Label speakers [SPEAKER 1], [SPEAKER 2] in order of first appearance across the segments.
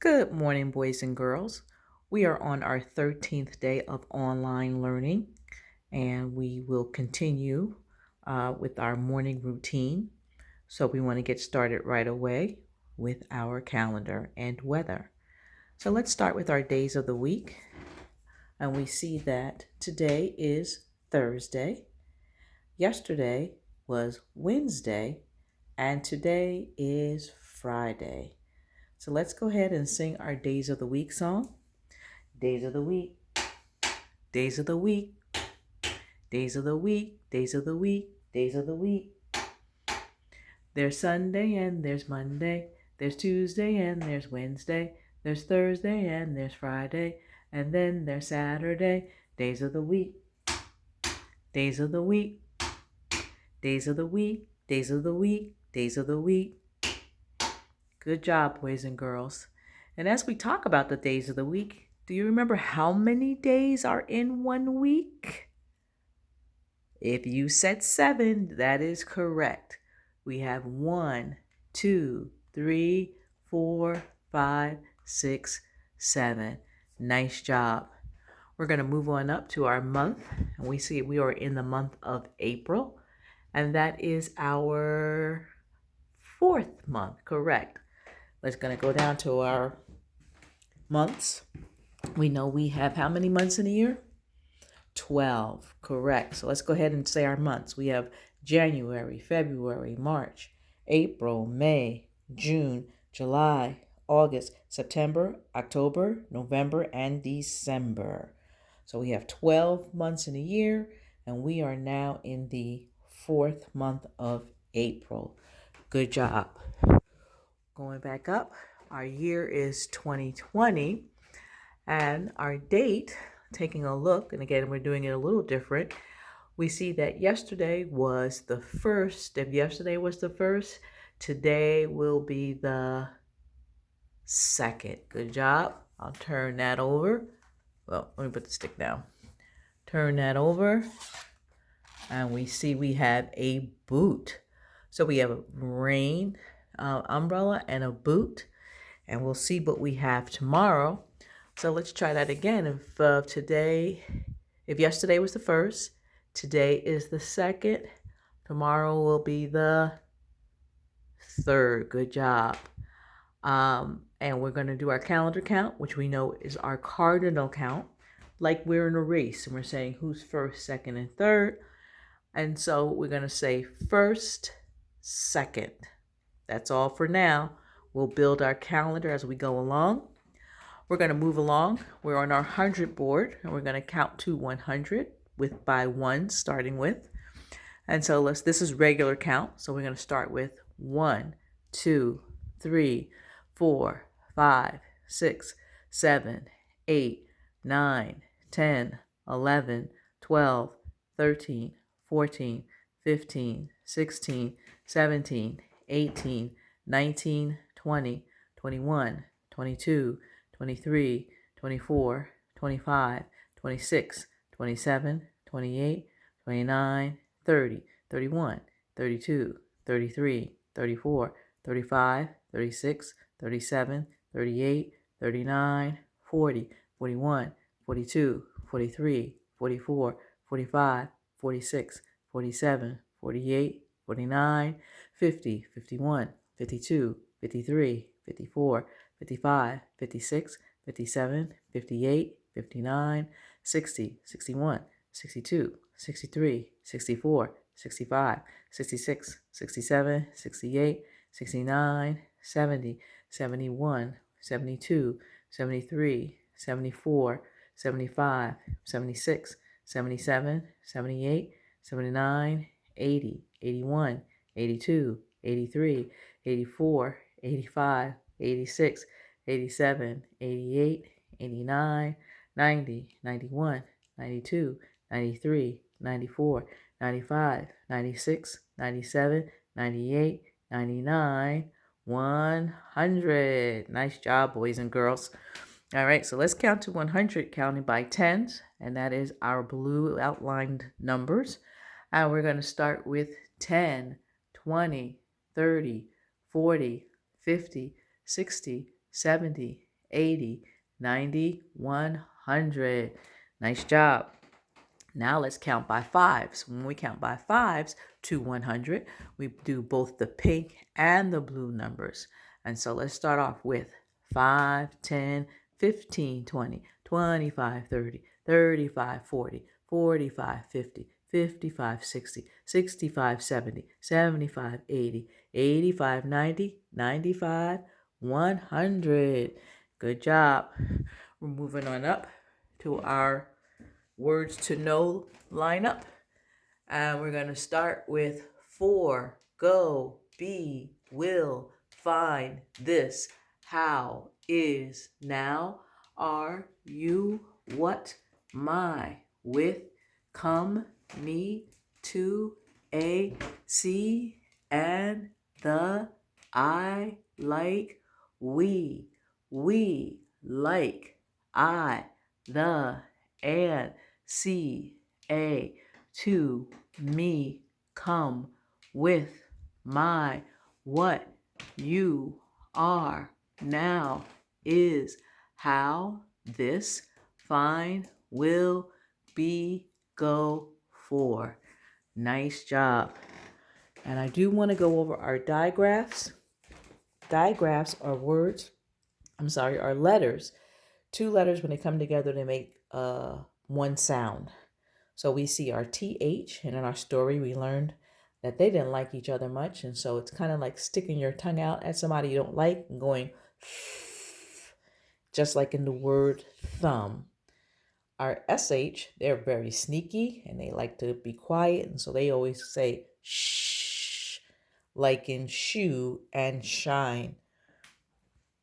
[SPEAKER 1] Good morning, boys and girls. We are on our 13th day of online learning, and we will continue with our morning routine. So, we want to get started right away with our calendar and weather. So, let's start with our days of the week. And we see that today is Thursday, yesterday was Wednesday, and today is Friday. So, let's go ahead and sing our days of the week song. Days of the week, days of the week, days of the week, days of the week, days of the week. There's Sunday and there's Monday, there's Tuesday and there's Wednesday, there's Thursday and there's Friday, and then there's Saturday. Days of the week, days of the week, days of the week, days of the week, days of the week. Good job, boys and girls. And as we talk about the days of the week, do you remember how many days are in one week? If you said 7, that is correct. We have 1, 2, 3, 4, 5, 6, 7. Nice job. We're going to move on up to our month. And we see we are in the month of April. And that is our 4th month, correct. Let's going to go down to our months. We know we have how many months in a year? 12, correct. So let's go ahead and say our months. We have January, February, March, April, May, June, July, August, September, October, November, and December. So we have 12 months in a year, and we are now in the 4th month of April. Good job. Going back up, our year is 2020, and our date, taking a look, and again, we're doing it a little different. We see that yesterday was the first. If yesterday was the first, today will be the second. Good job. I'll turn that over. Well, let me put the stick down. Turn that over. And we see we have a boot. So we have a rain umbrella and a boot. And we'll see what we have tomorrow. So let's try that again. If yesterday was the first, today is the second, tomorrow will be the third. Good job. And we're going to do our calendar count, which we know is our cardinal count, like we're in a race and we're saying who's first, second, and third. And so we're going to say first, second. That's all for now. We'll build our calendar as we go along. We're going to move along. We're on our 100 board, and we're going to count to 100 by 1 starting with. And so this is regular count. So we're going to start with 1, 2, 3, 4, 5, 6, 7, 8, 9, 10, 11, 12, 13, 14, 15, 16, 17, 18, 19, 20, 21, 22, 23, 24, 25, 26, 27, 28, 29, 30, 31, 32, 33, 34, 35, 36, 37, 38, 39, 40, 41, 42, 43, 44, 45, 46, 47, 48, 49, 50, 51, 52, 53, 54, 55, 56, 57, 58, 59, 60, 61, 62, 63, 64, 65, 66, 67, 68, 69, 70, 71, 72, 73, 74, 75, 76, 77, 78, 79, 80, 81, 82, 83, 84, 85, 86, 87, 88, 89, 90, 91, 92, 93, 94, 95, 96, 97, 98, 99, 100. Nice job, boys and girls. All right, so let's count to 100 counting by tens, and that is our blue outlined numbers. And we're going to start with 10, 20, 30, 40, 50, 60, 70, 80, 90, 100. Nice job. Now let's count by fives. When we count by fives to 100, we do both the pink and the blue numbers. And so let's start off with 5, 10, 15, 20, 25, 30, 35, 40, 45, 50, 55, 60, 65, 70, 75, 80, 85, 90, 95, 100. Good job. We're moving on up to our words to know lineup. And we're going to start with for, go, be, will, find, this, how, is, now, are, you, what, my, with, come, me, to, a, see, and, the, I, like, we, like, I, the, and, see, a, to, me, come, with, my, what, you, are, now, is, how, this, find, will, be, go, for. Nice job. And I do want to go over our digraphs. Digraphs are are letters. Two letters, when they come together, they make one sound. So we see our TH, and in our story, we learned that they didn't like each other much. And so it's kind of like sticking your tongue out at somebody you don't like and going, just like in the word thumb. Our SH, they're very sneaky and they like to be quiet. And so they always say shh, like in shoe and shine.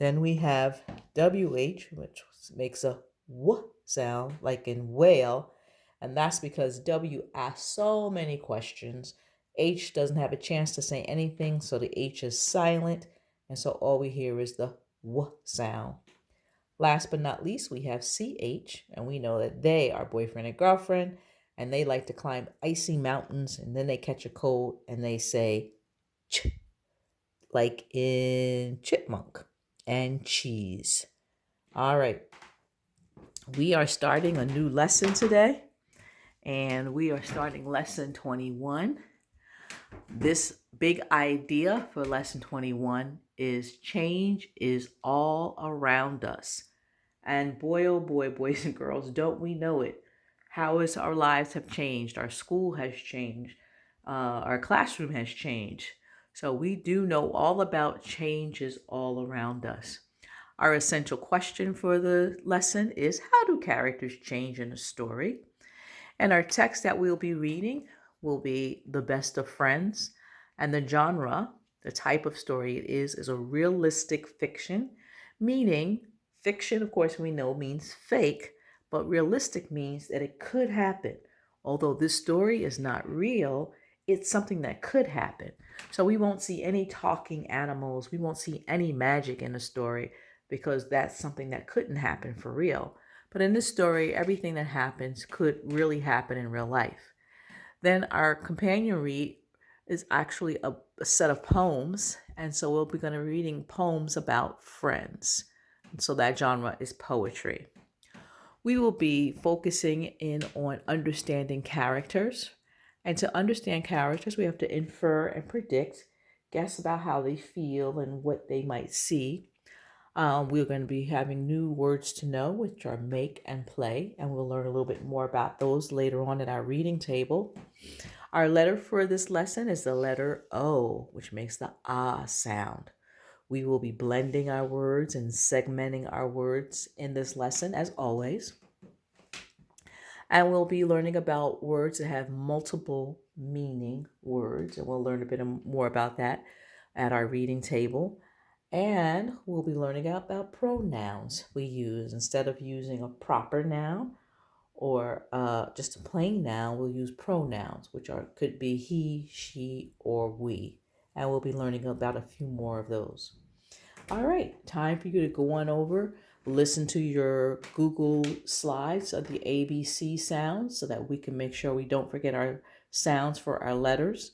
[SPEAKER 1] Then we have WH, which makes a W sound, like in whale. And that's because W asks so many questions. H doesn't have a chance to say anything, so the H is silent. And so all we hear is the W sound. Last but not least, we have CH, and we know that they are boyfriend and girlfriend, and they like to climb icy mountains, and then they catch a cold, and they say ch, like in chipmunk and cheese. All right. We are starting a new lesson today, and we are starting lesson 21. This big idea for lesson 21 is change is all around us. And boy, oh boy, boys and girls, don't we know it? How is our lives have changed? Our school has changed. Our classroom has changed. So we do know all about changes all around us. Our essential question for the lesson is, how do characters change in a story? And our text that we'll be reading will be The Best of Friends. And the genre, the type of story it is a realistic fiction, meaning fiction, of course, we know means fake, but realistic means that it could happen. Although this story is not real, it's something that could happen. So we won't see any talking animals. We won't see any magic in the story because that's something that couldn't happen for real. But in this story, everything that happens could really happen in real life. Then our companion read is actually a set of poems. And so we'll be going to be reading poems about friends. And so that genre is poetry. We will be focusing in on understanding characters. And to understand characters, we have to infer and predict, guess about how they feel and what they might see. We're going to be having new words to know, which are make and play, and we'll learn a little bit more about those later on in our reading table. Our letter for this lesson is the letter O, which makes the ah sound. We will be blending our words and segmenting our words in this lesson, as always. And we'll be learning about words that have multiple meaning words, and we'll learn a bit more about that at our reading table. And we'll be learning about pronouns we use. Instead of using a proper noun or just a plain noun, we'll use pronouns, which could be he, she, or we. And we'll be learning about a few more of those. All right, time for you to go on over, listen to your Google slides of the ABC sounds so that we can make sure we don't forget our sounds for our letters.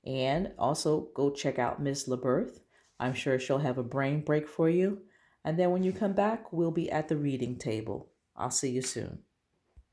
[SPEAKER 1] And also go check out Ms. LaBerth. I'm sure she'll have a brain break for you. And then when you come back, we'll be at the reading table. I'll see you soon.